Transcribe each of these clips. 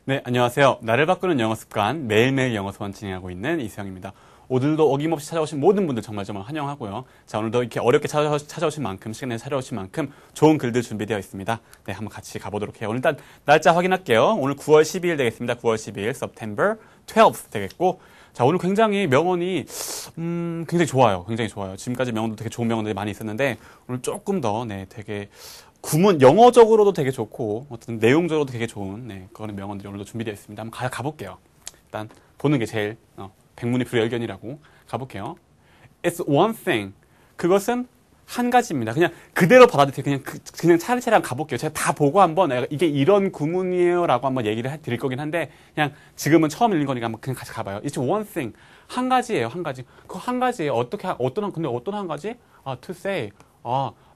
네, 안녕하세요. 나를 바꾸는 영어 습관, 매일매일 영어 수업 진행하고 있는 이수영입니다. 오늘도 어김없이 찾아오신 모든 분들 정말 환영하고요. 자, 오늘도 이렇게 어렵게 찾아오신 만큼, 시간 내에 찾아오신 만큼 좋은 글들 준비되어 있습니다. 네, 한번 같이 가보도록 해요. 오늘 일단 날짜 확인할게요. 오늘 9월 12일 되겠습니다. 9월 12일, September 12th 되겠고, 자, 오늘 굉장히 명언이, 굉장히 좋아요. 굉장히 좋아요. 지금까지 명언도 되게 좋은 명언들이 많이 있었는데, 오늘 조금 더, 되게, 구문, 영어적으로도 되게 좋고, 어떤 내용적으로도 되게 좋은, 그런 명언들이 오늘도 준비되어 있습니다. 한번 가볼게요. 일단, 보는 게 제일, 백문이 불여일견이라고 가볼게요. It's one thing. 그것은 한 가지입니다. 그냥 그대로 받아들이세요. 그냥 차례차례 가볼게요. 제가 다 보고 한번 이게 이런 구문이에요 라고 한번 얘기를 드릴 거긴 한데, 그냥 지금은 처음 읽는 거니까 한번 그냥 같이 가봐요. It's one thing. 한 가지예요, 한 가지. 그 한 가지예요. 근데 어떤 한 가지? To say.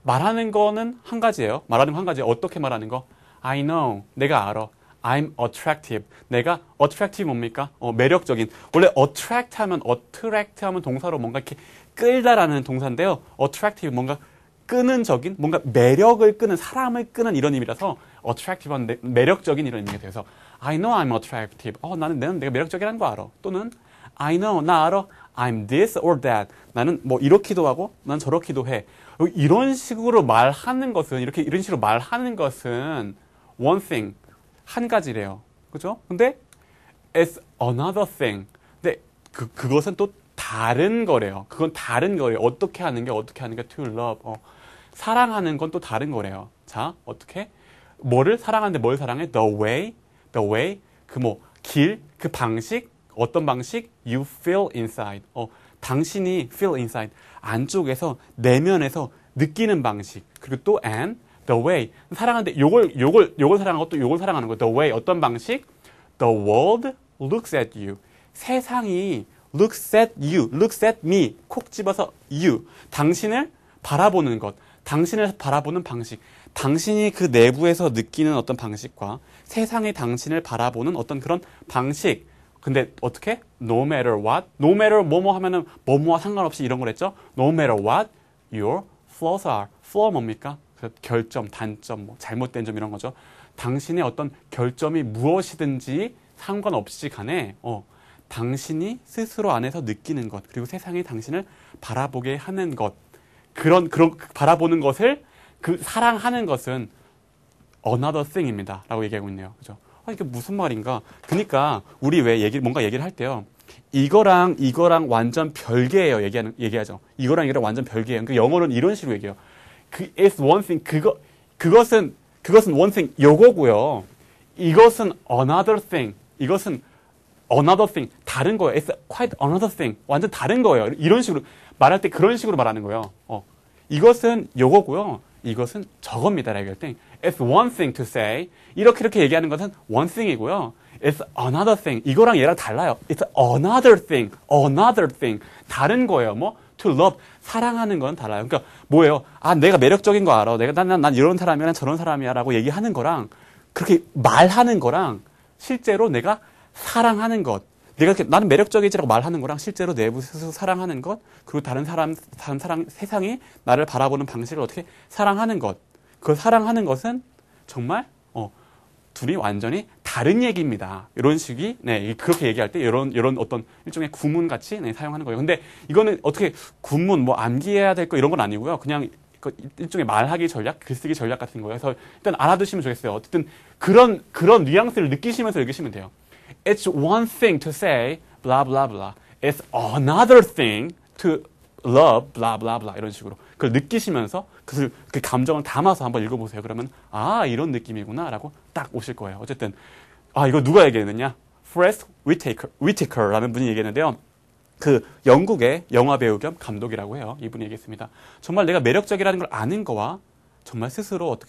말하는 거는 한 가지예요. 말하는 거 한 가지. 어떻게 말하는 거? I know. 내가 알아. I'm attractive. 내가 attractive 뭡니까? 매력적인. 원래 attract 하면 동사로 뭔가 이렇게 끌다라는 동사인데요. attractive 뭔가 끄는 적인, 뭔가 매력을 끄는, 사람을 끄는 이런 의미라서 attractive한 매력적인 이런 의미가 돼서 I know I'm attractive. 나는 내가 매력적이라는 거 알아. 또는 I know, 나 알아. I'm this or that. 나는 뭐 이렇기도 하고, 난 저렇기도 해. 이런 식으로 말하는 것은, 이런 식으로 말하는 것은 one thing. 한 가지래요. 그죠? 근데 it's another thing. 근데 그것은 또 다른 거래요. 그건 다른 거예요. 어떻게 하는 게 to love. 사랑하는 건 또 다른 거래요. 자, 어떻게? 뭐를 사랑하는데 뭘 사랑해? The way, 길, 그 방식, 어떤 방식? You feel inside. 당신이 feel inside. 안쪽에서, 내면에서 느끼는 방식. 그리고 또 and the way. 사랑하는데 요걸 사랑하고 또 요걸 사랑하는 거. The way. 어떤 방식? The world looks at you. 세상이 looks at you. looks at me. 콕 집어서 you. 당신을 바라보는 것. 당신을 바라보는 방식. 당신이 그 내부에서 느끼는 어떤 방식과 세상이 당신을 바라보는 어떤 그런 방식. 근데 어떻게? No matter what. No matter 뭐뭐 하면은 뭐뭐와 상관없이 이런 걸 했죠. No matter what your flaws are. flaw 뭡니까? 결점, 단점, 잘못된 점 이런 거죠. 당신의 어떤 결점이 무엇이든지 상관없이 간에 당신이 스스로 안에서 느끼는 것, 그리고 세상이 당신을 바라보게 하는 것, 그런 바라보는 것을 사랑하는 것은 another thing입니다. 라고 얘기하고 있네요. 그죠? 이게 무슨 말인가? 그러니까 우리 왜 뭔가 얘기를 할 때요. 이거랑 완전 별개예요. 얘기하죠. 이거랑 완전 별개예요. 그러니까 영어는 이런 식으로 얘기해요. it's one thing. 그것은 one thing. 요거고요. 이것은 another thing. 이것은 another thing. 다른 거예요. It's quite another thing. 완전 다른 거예요. 이런 식으로 말할 때 그런 식으로 말하는 거예요. 이것은 요거고요. 이것은 저겁니다. 라고 할 때 it's one thing to say. 이렇게 얘기하는 것은 one thing이고요. It's another thing. 이거랑 얘랑 달라요. It's another thing. Another thing. 다른 거예요. to love. 사랑하는 건 달라요. 그러니까 뭐예요? 내가 매력적인 거 알아. 난 이런 사람이야. 난 저런 사람이야. 라고 얘기하는 거랑 그렇게 말하는 거랑 실제로 내가 사랑하는 것. 나는 매력적이지라고 말하는 거랑 실제로 내부 스스로 사랑하는 것. 그리고 다른 사람, 세상이 나를 바라보는 방식을 어떻게 사랑하는 것. 그 사랑하는 것은 정말, 둘이 완전히 다른 얘기입니다. 이런 식이, 그렇게 얘기할 때, 이런 어떤 일종의 구문같이, 사용하는 거예요. 근데 이거는 어떻게 구문, 암기해야 될 거 이런 건 아니고요. 그냥 일종의 말하기 전략, 글쓰기 전략 같은 거예요. 그래서 일단 알아두시면 좋겠어요. 어쨌든 그런 뉘앙스를 느끼시면서 읽으시면 돼요. It's one thing to say, blah, blah, blah. It's another thing to love, blah, blah, blah. 이런 식으로. 그걸 느끼시면서 그 감정을 담아서 한번 읽어보세요. 그러면, 이런 느낌이구나. 라고 딱 오실 거예요. 어쨌든, 이거 누가 얘기했느냐? Forest Whitaker라는 분이 얘기했는데요. 그 영국의 영화 배우 겸 감독이라고 해요. 이분이 얘기했습니다. 정말 내가 매력적이라는 걸 아는 거와 정말 스스로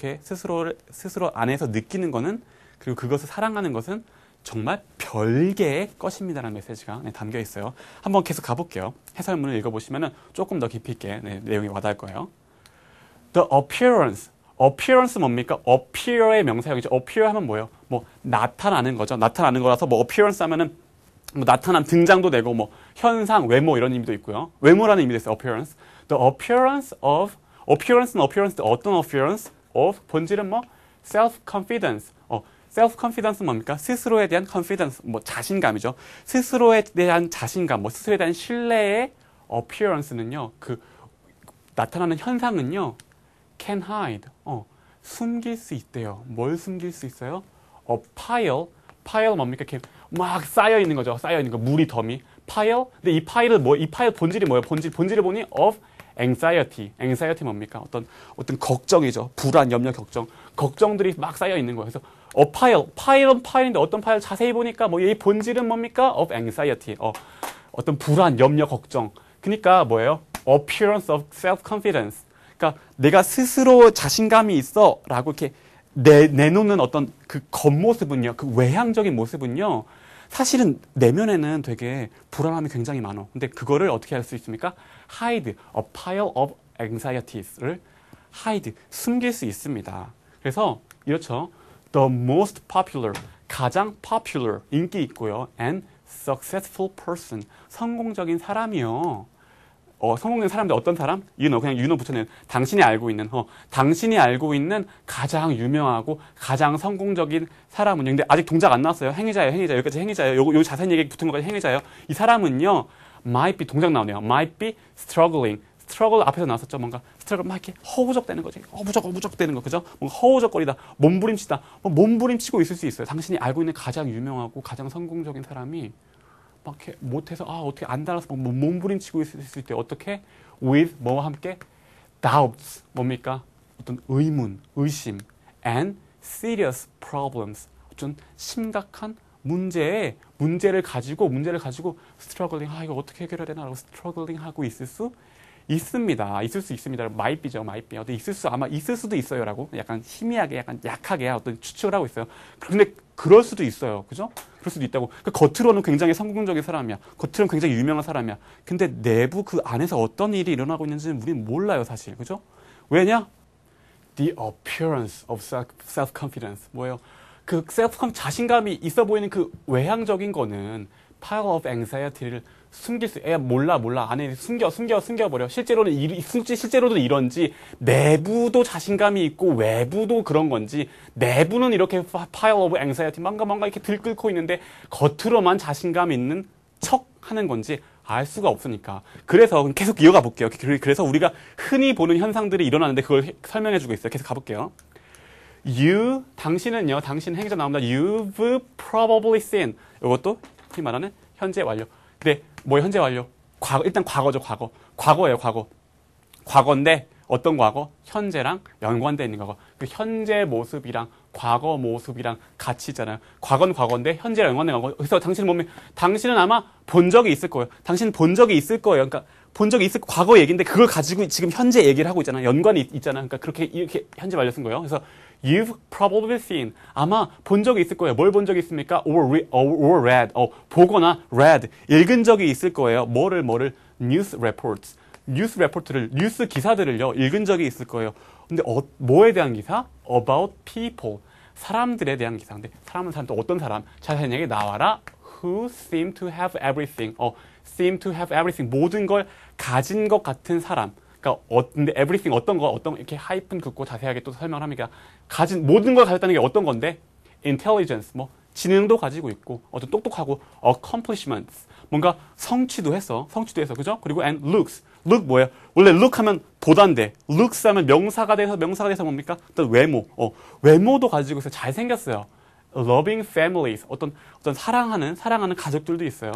안에서 느끼는 거는, 그리고 그것을 사랑하는 것은 정말 별개의 것입니다라는 메시지가 담겨 있어요. 한번 계속 가볼게요. 해설문을 읽어보시면 조금 더 깊이 있게 내용이 와닿을 거예요. The appearance. appearance 뭡니까? appear의 명사형이죠. appear 하면 뭐예요? 나타나는 거죠. 나타나는 거라서 appearance 하면은 나타남, 등장도 되고 현상, 외모 이런 의미도 있고요. 외모라는 의미도 있어요. appearance. The appearance는 어떤 appearance of 본질은 self-confidence. self confidence 뭡니까? 스스로에 대한 confidence, 뭐 자신감이죠. 스스로에 대한 자신감, 뭐 스스로에 대한 신뢰의 appearance는요, 그 나타나는 현상은요, can hide, 숨길 수 있대요. 뭘 숨길 수 있어요? pile 뭡니까? 이렇게 막 쌓여 있는 거죠. 쌓여 있는 거, 무리 더미. pile. 근데 이 파일 본질이 뭐예요? 본질을 보니 of anxiety 뭡니까? 어떤 걱정이죠. 불안, 염려, 걱정들이 막 쌓여 있는 거예요. 그래서 파일은 파일인데 어떤 파일 자세히 보니까 뭐 이 본질은 뭡니까? of anxiety. 어떤 불안, 염려, 걱정. 그러니까 뭐예요? appearance of self-confidence. 그러니까 내가 스스로 자신감이 있어라고 이렇게 내놓는 어떤 그 겉모습은요, 그 외향적인 모습은요, 사실은 내면에는 되게 불안함이 굉장히 많아. 근데 그거를 어떻게 할 수 있습니까? hide, a pile of anxieties를 hide, 숨길 수 있습니다. 그래서 이렇죠. The most popular, 가장 popular, 인기 있고요. and successful person, 성공적인 사람이요. 성공된 사람들 어떤 사람? 그냥 붙여내는 당신이 알고 있는 가장 유명하고 가장 성공적인 사람은요. 근데 아직 동작 안 나왔어요. 행위자예요. 여기까지 행위자예요. 요 자세한 얘기 붙은 것까지 행위자예요. 이 사람은요. might be 동작 나오네요. might be struggling. struggle 앞에서 나왔었죠. 뭔가 struggle 막 이렇게 허우적대는 거지. 허우적대는 거. 그죠? 뭔가 허우적거리다. 몸부림치다. 몸부림치고 있을 수 있어요. 당신이 알고 있는 가장 유명하고 가장 성공적인 사람이 막 이렇게 못해서 어떻게 안 달아서 막 몸부림치고 있을 때 어떻게 with 뭐와 함께 doubts 뭡니까? 어떤 의문, 의심 and serious problems 좀 심각한 문제를 가지고 struggling 이거 어떻게 해결해야 되나라고 struggling 하고 있을 수 있습니다. 있을 수 있습니다. might be죠. 아마 있을 수도 있어요라고 약간 희미하게 약간 약하게 어떤 추측을 하고 있어요. 근데 그럴 수도 있어요. 그죠? 그럴 수도 있다고. 그러니까 겉으로는 굉장히 성공적인 사람이야. 겉으로는 굉장히 유명한 사람이야. 근데 내부 그 안에서 어떤 일이 일어나고 있는지는 우리는 몰라요, 사실. 그죠? 왜냐? The appearance of self-confidence. 뭐예요? 그 자신감이 있어 보이는 그 외향적인 거는 pile of anxiety를 숨길 수, 몰라. 안에 숨겨버려. 실제로는 이런지, 내부도 자신감이 있고, 외부도 그런 건지, 내부는 이렇게 pile of anxiety, 뭔가 이렇게 들끓고 있는데, 겉으로만 자신감 있는 척 하는 건지 알 수가 없으니까. 그래서 계속 이어가 볼게요. 그래서 우리가 흔히 보는 현상들이 일어나는데 그걸 설명해 주고 있어요. 계속 가볼게요. 당신 행위자 나옵니다. You've probably seen. 이것도 흔히 말하는 현재 완료. 근데 뭐 현재 완료? 일단 과거죠, 과거. 과거예요, 과거. 과거인데 어떤 과거? 현재랑 연관되어 있는 과거. 그 현재 모습이랑 과거 모습이랑 같이 있잖아요. 과거는 과거인데 현재랑 연관된 과거. 그래서 당신은 아마 본 적이 있을 거예요. 당신은 본 적이 있을 거예요. 그러니까 본 적이 있을 과거 얘기인데 그걸 가지고 지금 현재 얘기를 하고 있잖아요. 연관이 있잖아요. 그러니까 이렇게 현재 완료 쓴 거예요. 그래서 You've probably seen. 아마 본 적이 있을 거예요. 뭘 본 적이 있습니까? Or read. 보거나 read. 읽은 적이 있을 거예요. 뭐를? News reports. 뉴스 기사들을요. 읽은 적이 있을 거예요. 근데 뭐에 대한 기사? About people. 사람들에 대한 기사. 근데 사람은 또 어떤 사람? 자세하게 나와라. Who seem to have everything. seem to have everything. 모든 걸 가진 것 같은 사람. 그러니까 근데 everything 어떤 이렇게 하이픈 긋고 자세하게 또 설명을 합니다. 모든 걸 가졌다는 게 어떤 건데? intelligence 지능도 가지고 있고 어떤 똑똑하고 accomplishments 뭔가 성취도 했어. 그죠? 그리고 and looks. look 뭐예요? 원래 look 하면 보다인데 looks 하면 명사가 돼서 뭡니까? 어떤 외모도 가지고 있어요. 잘생겼어요. loving families. 어떤 사랑하는 가족들도 있어요.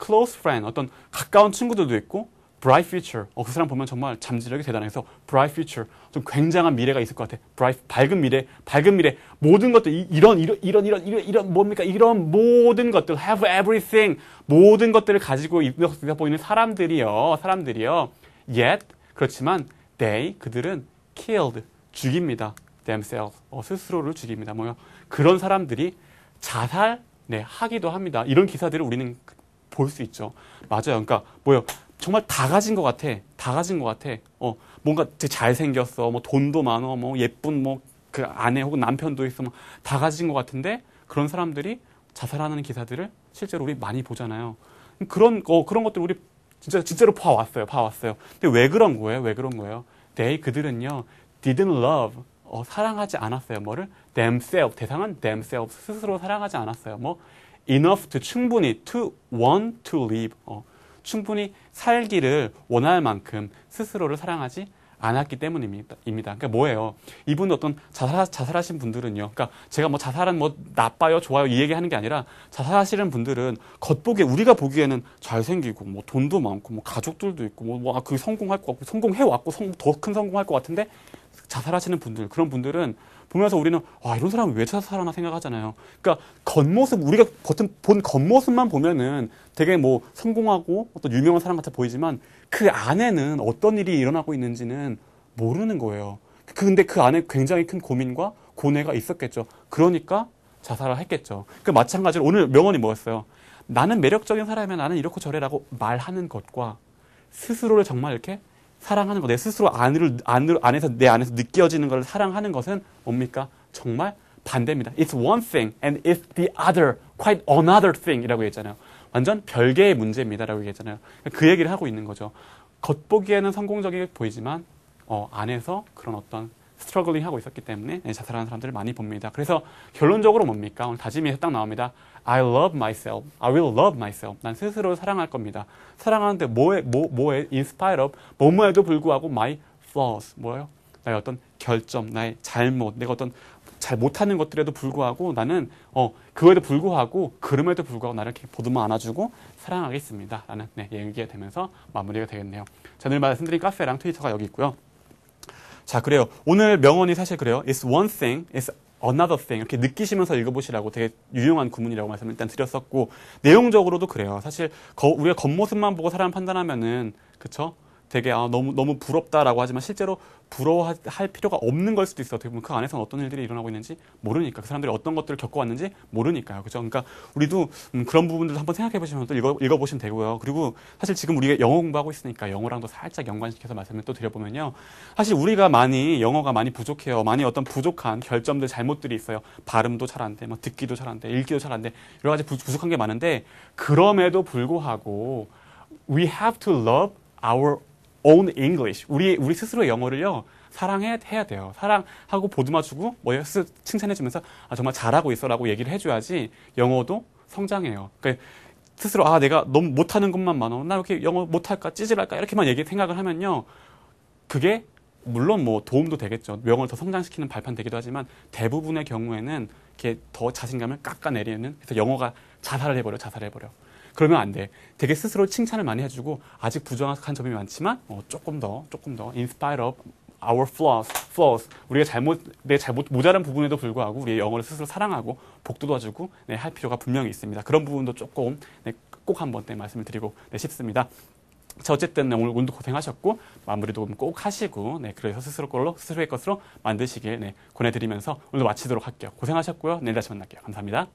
close friend. 어떤 가까운 친구들도 있고 bright future. 그 사람 보면 정말 잠재력이 대단해서 bright future. 좀 굉장한 미래가 있을 것 같아. 밝은 미래. 모든 것들 이런 뭡니까? 이런 모든 것들 have everything. 모든 것들을 가지고 있어 보이는 사람들이요. Yet 그렇지만 그들은 killed. 죽입니다. themselves. 스스로를 죽입니다. 그런 사람들이 하기도 합니다. 이런 기사들을 우리는 볼 수 있죠. 맞아요. 그러니까 정말 다 가진 것 같아. 뭔가 되게 잘생겼어. 돈도 많어. 예쁜 그 아내 혹은 남편도 있어. 다 가진 것 같은데 그런 사람들이 자살하는 기사들을 실제로 우리 많이 보잖아요. 그런 것들 우리 진짜로 봐왔어요. 근데 왜 그런 거예요? 그들은요. didn't love. 사랑하지 않았어요. 뭐를? themselves. 대상은 themselves. 스스로 사랑하지 않았어요. 뭐 enough to 충분히 to want to live. 충분히 살기를 원할 만큼 스스로를 사랑하지 않았기 때문입니다. 그러니까 뭐예요? 이분 어떤 자살하신 분들은요. 그러니까 제가 뭐 자살은 뭐 나빠요, 좋아요 이 얘기하는 게 아니라 자살하시는 분들은 겉보기에 우리가 보기에는 잘생기고 뭐 돈도 많고 뭐 가족들도 있고 그 성공할 것 같고 성공해 왔고 더 큰 성공할 것 같은데 자살하시는 분들 그런 분들은 보면서 우리는 와 이런 사람이 왜 자살하나 생각하잖아요. 그러니까 겉모습 우리가 본 겉모습만 보면은 되게 뭐 성공하고 어떤 유명한 사람 같아 보이지만 그 안에는 어떤 일이 일어나고 있는지는 모르는 거예요. 근데 그 안에 굉장히 큰 고민과 고뇌가 있었겠죠. 그러니까 자살을 했겠죠. 그 마찬가지로 오늘 명언이 뭐였어요? 나는 매력적인 사람이면 나는 이렇고 저래라고 말하는 것과 스스로를 정말 이렇게 사랑하는 것, 내 스스로 안에서 내 안에서 느껴지는 걸 사랑하는 것은 뭡니까? 정말 반대입니다. It's one thing and it's the other, quite another thing 이라고 했잖아요. 완전 별개의 문제입니다라고 얘기했잖아요. 그 얘기를 하고 있는 거죠. 겉보기에는 성공적이 보이지만 안에서 그런 어떤 스트러글링 하고 있었기 때문에 자살하는 사람들을 많이 봅니다. 그래서 결론적으로 뭡니까? 오늘 다짐에서 딱 나옵니다. I love myself. I will love myself. 난 스스로를 사랑할 겁니다. 사랑하는데 뭐에 in spite of 뭐뭐에도 불구하고 my flaws. 뭐예요? 나의 어떤 결점, 나의 잘못, 내가 어떤 잘 못하는 것들에도 불구하고 나는 그에도 불구하고 그럼에도 불구하고 나를 이렇게 보듬어 안아주고 사랑하겠습니다. 라는 얘기가 되면서 마무리가 되겠네요. 자, 오늘 말씀드린 카페랑 트위터가 여기 있고요. 자, 그래요. 오늘 명언이 사실 그래요. It's one thing, it's another thing. 이렇게 느끼시면서 읽어보시라고 되게 유용한 구문이라고 말씀을 일단 드렸었고, 내용적으로도 그래요. 사실 우리가 겉모습만 보고 사람 판단하면은, 그쵸? 되게 너무 부럽다라고 하지만 실제로 부러워할 필요가 없는 걸 수도 있어요. 어떻게 보면 그 안에서는 어떤 일들이 일어나고 있는지 모르니까 그 사람들이 어떤 것들을 겪어왔는지 모르니까요. 그죠? 그러니까 우리도 그런 부분들도 한번 생각해 보시면 또 읽어보시면 되고요. 그리고 사실 지금 우리가 영어 공부하고 있으니까 영어랑도 살짝 연관시켜서 말씀을 또 드려보면요. 사실 우리가 영어가 많이 부족해요. 많이 어떤 부족한 결점들, 잘못들이 있어요. 발음도 잘 안 돼, 뭐 듣기도 잘 안 돼, 읽기도 잘 안 돼. 여러 가지 부족한 게 많은데 그럼에도 불구하고 we have to love our own English. 우리 스스로의 영어를요, 사랑해야 돼요. 사랑하고 보듬어주고, 칭찬해주면서, 정말 잘하고 있어 라고 얘기를 해줘야지, 영어도 성장해요. 그러니까 스스로, 내가 너무 못하는 것만 많아. 나 이렇게 영어 못할까, 찌질할까, 이렇게만 생각을 하면요, 그게, 물론 뭐 도움도 되겠죠. 영어를 더 성장시키는 발판 되기도 하지만, 대부분의 경우에는 이렇게 더 자신감을 깎아내리는, 그래서 영어가 자살을 해버려. 그러면 안 돼. 되게 스스로 칭찬을 많이 해주고 아직 부정확한 점이 많지만 조금 더 in spite of our flaws 우리가 모자란 부분에도 불구하고 우리의 영어를 스스로 사랑하고 복돋아주고 할 필요가 분명히 있습니다. 그런 부분도 조금 꼭 한번 말씀을 드리고 싶습니다. 자, 어쨌든 오늘도 고생하셨고 마무리도 꼭 하시고 그래서 스스로의 것으로 만드시길 권해드리면서 오늘 마치도록 할게요. 고생하셨고요. 내일 다시 만날게요. 감사합니다.